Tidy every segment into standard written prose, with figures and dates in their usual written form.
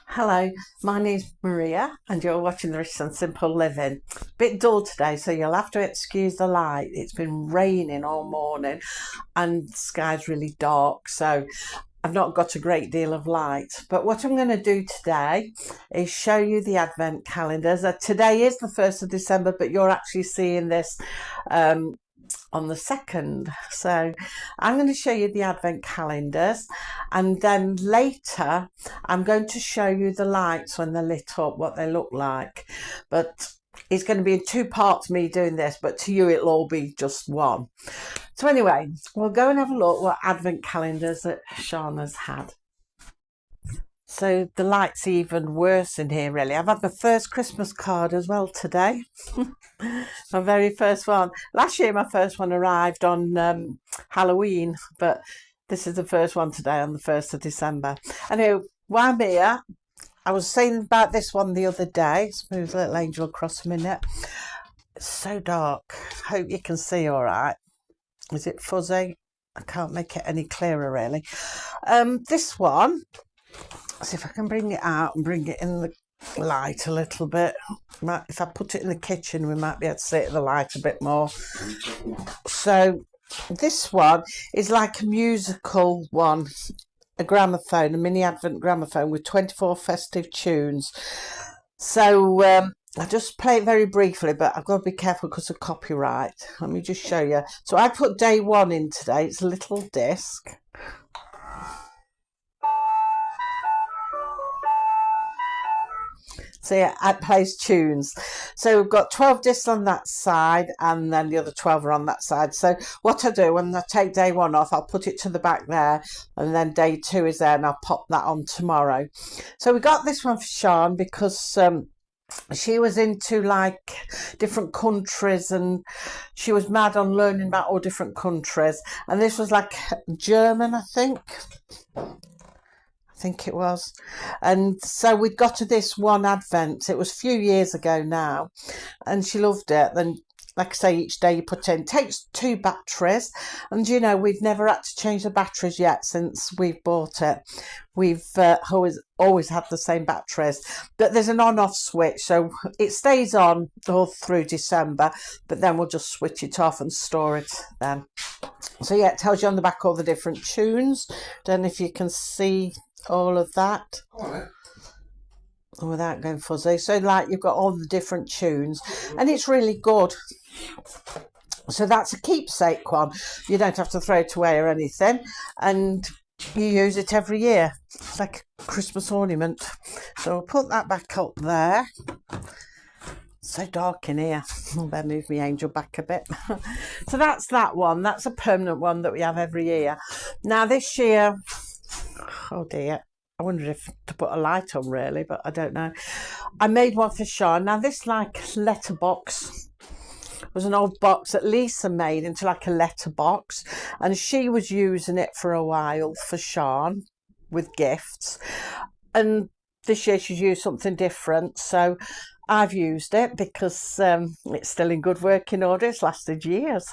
Hello, my name's Maria and you're watching the Rich and Simple Living. Bit dull today, so you'll have to excuse the light. It's been raining all morning and the sky's really dark, so I've not got a great deal of light. But what I'm going to do today is show you the Advent calendars. Today is the 1st of December, but you're actually seeing this on the 2nd. So I'm going to show you the Advent calendars, and then later I'm going to show you the lights when they're lit up, what they look like. But it's going to be in two parts, me doing this, but to you it'll all be just one. So anyway, we'll go and have a look what Advent calendars that Sian has had. So the light's even worse in here, really. I've had my first Christmas card as well today. My very first one. Last year my first one arrived on Halloween, but this is the first one today on the 1st of December. Anyway, while I'm here, I was saying about this one the other day. Smooth little angel across a minute. It's so dark. Hope you can see all right. Is it fuzzy? I can't make it any clearer, really. This one, see if I can bring it out and bring it in the light a little bit. If I put it in the kitchen, we might be able to see it in the light a bit more. So this one is like a musical one, a gramophone, a mini Advent gramophone with 24 festive tunes. So I'll just play it very briefly, but I've got to be careful because of copyright. Let me just show you. So I put day one in today. It's a little disc. So yeah, it plays tunes. So we've got 12 discs on that side, and then the other 12 are on that side. So what I do, when I take day one off, I'll put it to the back there, and then day two is there, and I'll pop that on tomorrow. So we got this one for Sian because she was into like different countries, and she was mad on learning about all different countries. And this was like German, I think it was. And so we got to this one Advent. It was a few years ago now, and she loved it. Then, like I say, each day you put in, it takes 2 batteries, and you know, we've never had to change the batteries yet since we've bought it. We've always had the same batteries, but there's an on-off switch, so it stays on all through December, but then we'll just switch it off and store it then. So yeah, it tells you on the back all the different tunes. Don't know if you can see all of that without going fuzzy. So like, you've got all the different tunes, and it's really good. So that's a keepsake one. You don't have to throw it away or anything, and you use it every year. It's like a Christmas ornament. So I'll put that back up there. So dark in here. I'll better move my angel back a bit. So that's that one. That's a permanent one that we have every year. Now this year, oh dear, I wondered if to put a light on really, but I don't know. I made one for Sian. Now this like letterbox was an old box that Lisa made into like a letterbox, and she was using it for a while for Sian with gifts, and this year she's used something different, so I've used it because it's still in good working order. It's lasted years.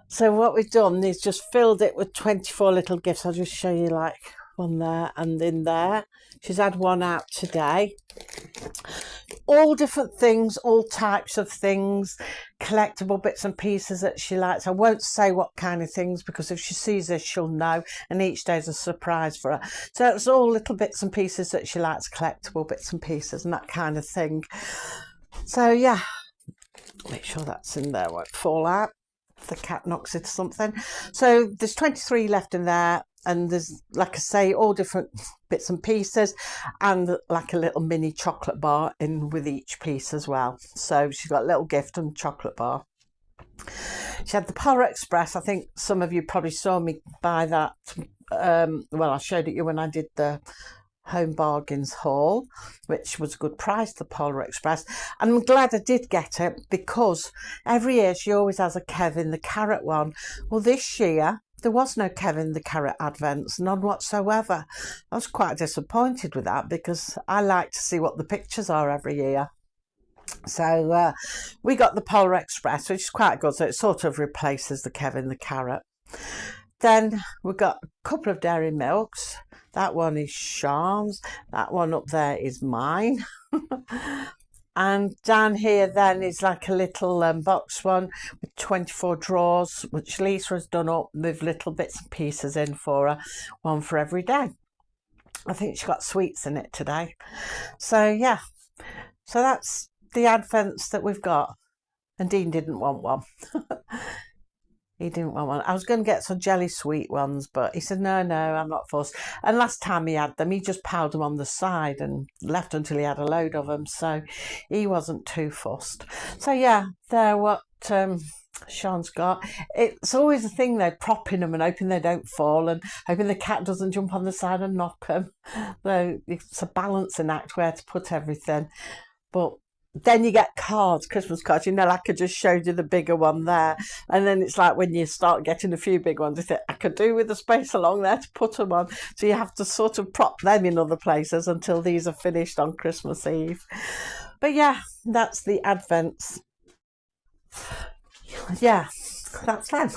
So what we've done is just filled it with 24 little gifts. I'll just show you like one there and in there. She's had one out today. All different things, all types of things, collectible bits and pieces that she likes. I won't say what kind of things, because if she sees this she'll know, and each day's a surprise for her. So it's all little bits and pieces that she likes, collectible bits and pieces and that kind of thing. So yeah, make sure that's in there, won't fall out if the cat knocks into something. So there's 23 left in there, and there's, like I say, all different bits and pieces, and like a little mini chocolate bar in with each piece as well. So she's got a little gift and chocolate bar. She had the Polar Express. I think some of you probably saw me buy that. Well, I showed it you when I did the Home Bargains haul, which was a good price, the Polar Express. And I'm glad I did get it, because every year she always has a Kevin the Carrot one. Well, this year there was no Kevin the Carrot Advents, none whatsoever. I was quite disappointed with that, because I like to see what the pictures are every year. So we got the Polar Express, which is quite good. So it sort of replaces the Kevin the Carrot. Then we've got a couple of dairy milks. That one is Sean's. That one up there is mine. And down here then is like a little box one with 24 drawers, which Lisa has done up with little bits and pieces in for her, one for every day. I think she got sweets in it today. So yeah, so that's the Advents that we've got. And Dean didn't want one. He didn't want one. I was going to get some jelly sweet ones, but he said, no, I'm not fussed. And last time he had them, he just piled them on the side and left until he had a load of them. So he wasn't too fussed. So yeah, they're what Sean's got. It's always a thing though, propping them and hoping they don't fall and hoping the cat doesn't jump on the side and knock them. So it's a balancing act where to put everything. But then you get cards, Christmas cards, like I just showed you the bigger one there. And then it's like when you start getting a few big ones, you think, I could do with the space along there to put them on. So you have to sort of prop them in other places until these are finished on Christmas Eve. But yeah, that's the Advents. Yeah, that's them.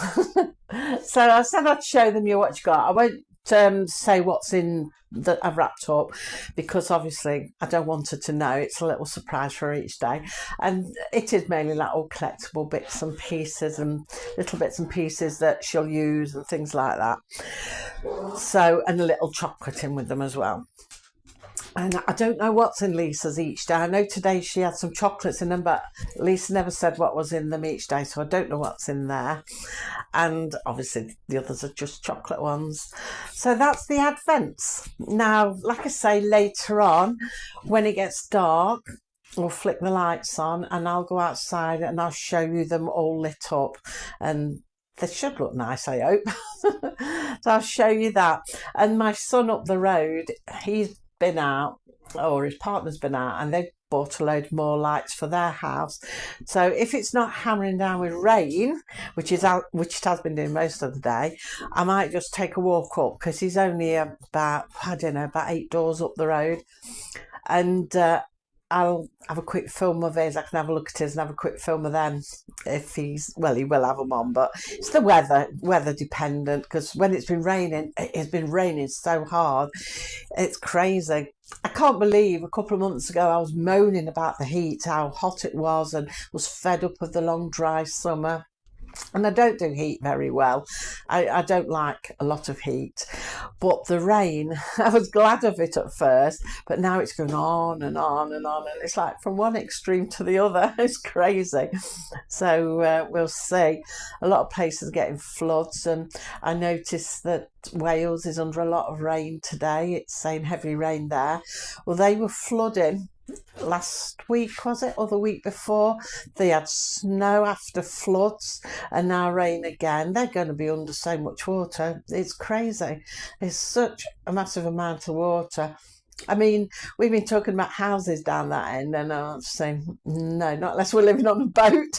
So I said I'd show them you what you got. I won't say what's in that I've wrapped up because obviously I don't want her to know. It's a little surprise for her each day, and it is mainly like all collectible bits and pieces and little bits and pieces that she'll use and things like that. So, and a little chocolate in with them as well. And I don't know what's in Lisa's each day. I know today she had some chocolates in them, but Lisa never said what was in them each day, so I don't know what's in there. And obviously the others are just chocolate ones. So that's the Advents. Now, like I say, later on, when it gets dark, we'll flick the lights on and I'll go outside and I'll show you them all lit up. And they should look nice, I hope. So I'll show you that. And my son up the road, he's been out, or his partner's been out, and they've bought a load more lights for their house. So if it's not hammering down with rain, which it has been doing most of the day, I might just take a walk up because he's only about 8 doors up the road, and I'll have a quick film of his. I can have a look at his and have a quick film of them if he will have them on, but it's the weather dependent, because when it's been raining, it's been raining so hard, it's crazy. I can't believe a couple of months ago I was moaning about the heat, how hot it was, and was fed up of the long dry summer. And I don't do heat very well. I don't like a lot of heat. But the rain, I was glad of it at first, but now it's going on and on and on. And it's like from one extreme to the other. It's crazy. So we'll see. A lot of places getting floods. And I noticed that Wales is under a lot of rain today. It's saying heavy rain there. Well, they were flooding last week, was it, or the week before. They had snow after floods and now rain again. They're going to be under so much water. It's crazy. It's such a massive amount of water. I mean, we've been talking about houses down that end, and I'm saying no, not unless we're living on a boat.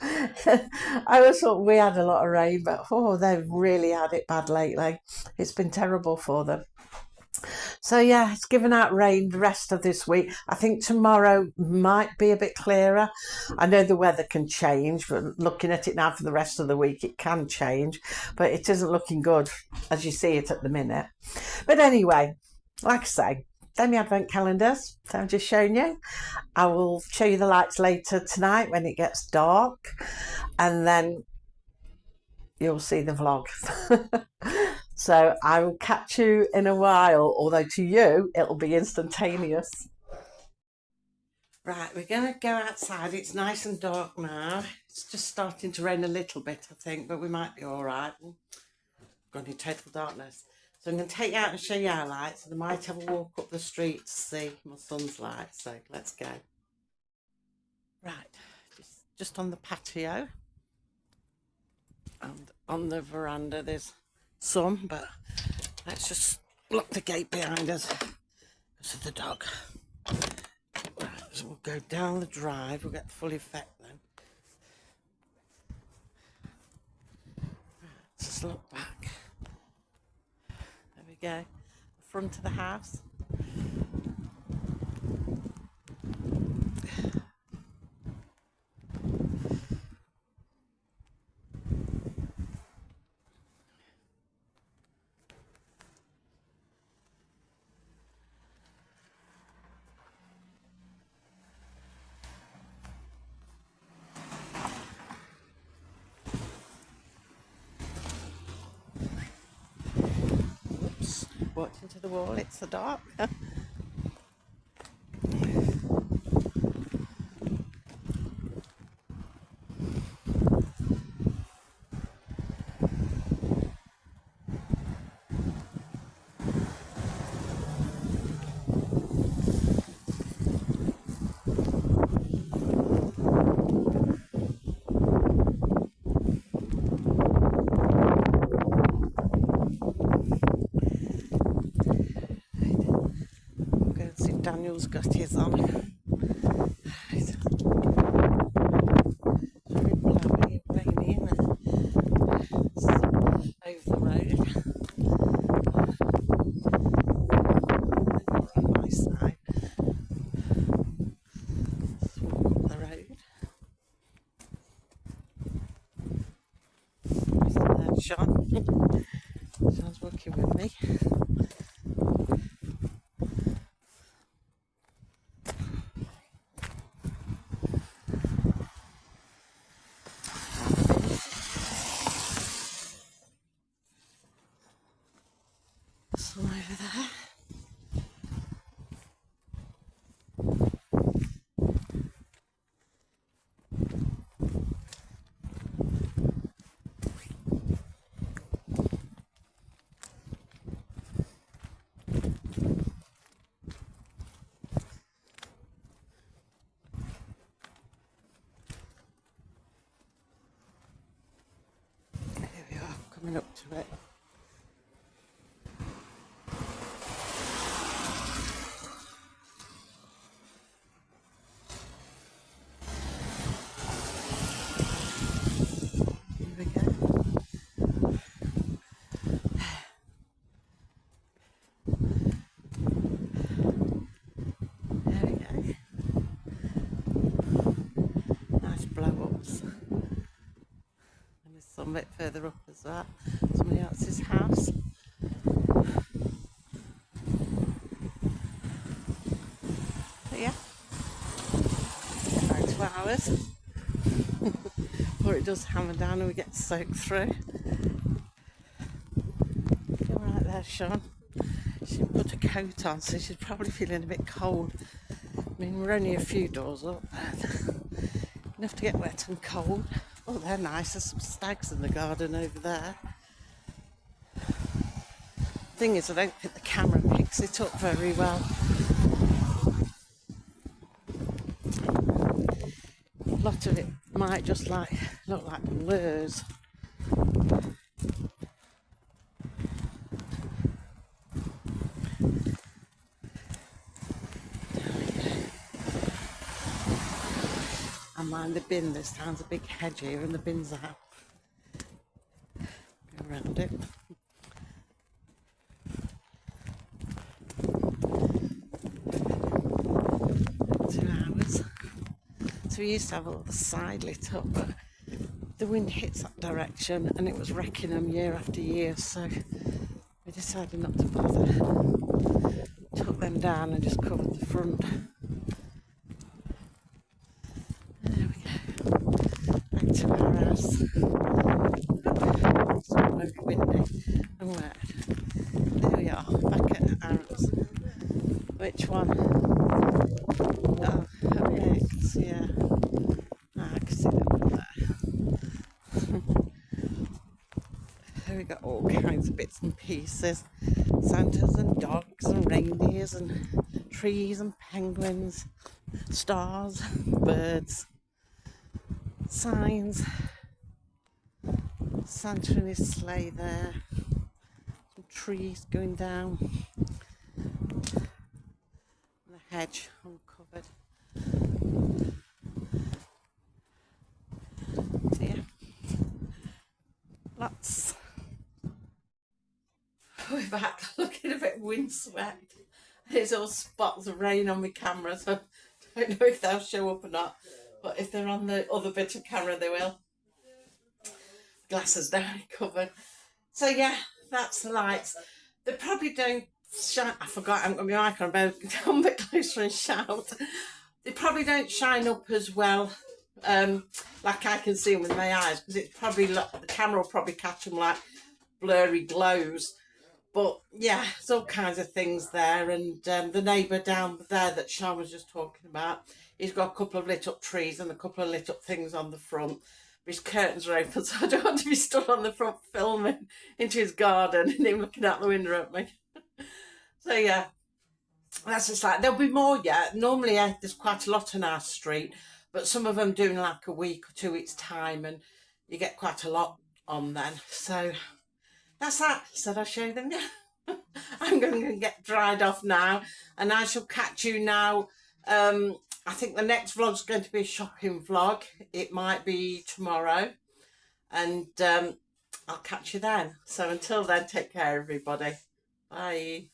I always thought we had a lot of rain, but they've really had it bad lately. It's been terrible for them. So yeah, it's given out rain the rest of this week. I think tomorrow might be a bit clearer. I know the weather can change, but looking at it now for the rest of the week, it can change. But it isn't looking good as you see it at the minute. But anyway, like I say, they're my Advent calendars that I've just shown you. I will show you the lights later tonight when it gets dark. And then you'll see the vlog. So I will catch you in a while, although to you, it'll be instantaneous. Right, we're going to go outside. It's nice and dark now. It's just starting to rain a little bit, I think, but we might be all right. Gone in total darkness. So I'm going to take you out and show you our lights, and I might have a walk up the street to see my son's lights. So let's go. Right, just on the patio. And on the veranda there's some, but let's just lock the gate behind us because of the dog. Right, so we'll go down the drive, we'll get the full effect then. Right, let's just look back. There we go, the front of the house. watching to the wall, it's the dark. Daniel's got his on. It's very blowy, rainy, isn't it? It's over the road. On my side. Let's walk up the road. There's Sean. Sean's walking with me. Some over there. Here we are, coming up to it. A bit further up as well, somebody else's house. But yeah, about 2 hours before it does hammer down and we get soaked through. You're right there, Sean. She didn't put a coat on, so she's probably feeling a bit cold. I mean, we're only a few doors up, enough to get wet and cold. Oh, they're nice. There's some stags in the garden over there. Thing is, I don't think the camera picks it up very well. A lot of it might just look like blurs. I mind the bin this time. There's a big hedge here and the bin's out. Go around it. So we used to have all the side lit up, but the wind hits that direction and it was wrecking them year after year, so we decided not to bother. Took them down and just covered the front. There we go. Back to our house. It's very windy and wet. There we are, back at ours. Which one? Oh, X, yeah. I can see that from there. We got all kinds of bits and pieces. Santas and dogs and reindeers and trees and penguins, stars, birds, signs. Santa and his sleigh there. Some trees going down. And the hedge uncovered. So yeah, lots. We're back, looking a bit windswept. There's all spots of rain on my camera, so I don't know if they'll show up or not. But if they're on the other bit of camera, they will. Glasses down covered. So yeah, that's the lights. They probably don't shine. I forgot I haven't got my mic on. I better come a bit closer and shout. They probably don't shine up as well, like I can see them with my eyes, because it's probably the camera will probably catch them like blurry glows. But yeah, there's all kinds of things there. And the neighbour down there that Sean was just talking about, he's got a couple of lit up trees and a couple of lit up things on the front. But his curtains are open, so I don't want to be stood on the front filming into his garden and him looking out the window at me. So yeah, that's just like, there'll be more yet. Normally there's quite a lot on our street, but some of them do in like a week or 2 weeks time, and you get quite a lot on then. So that's that. Said I'll show them. I'm going to get dried off now, and I shall catch you now. I think the next vlog's going to be a shopping vlog. It might be tomorrow, and I'll catch you then. So until then, take care, everybody. Bye.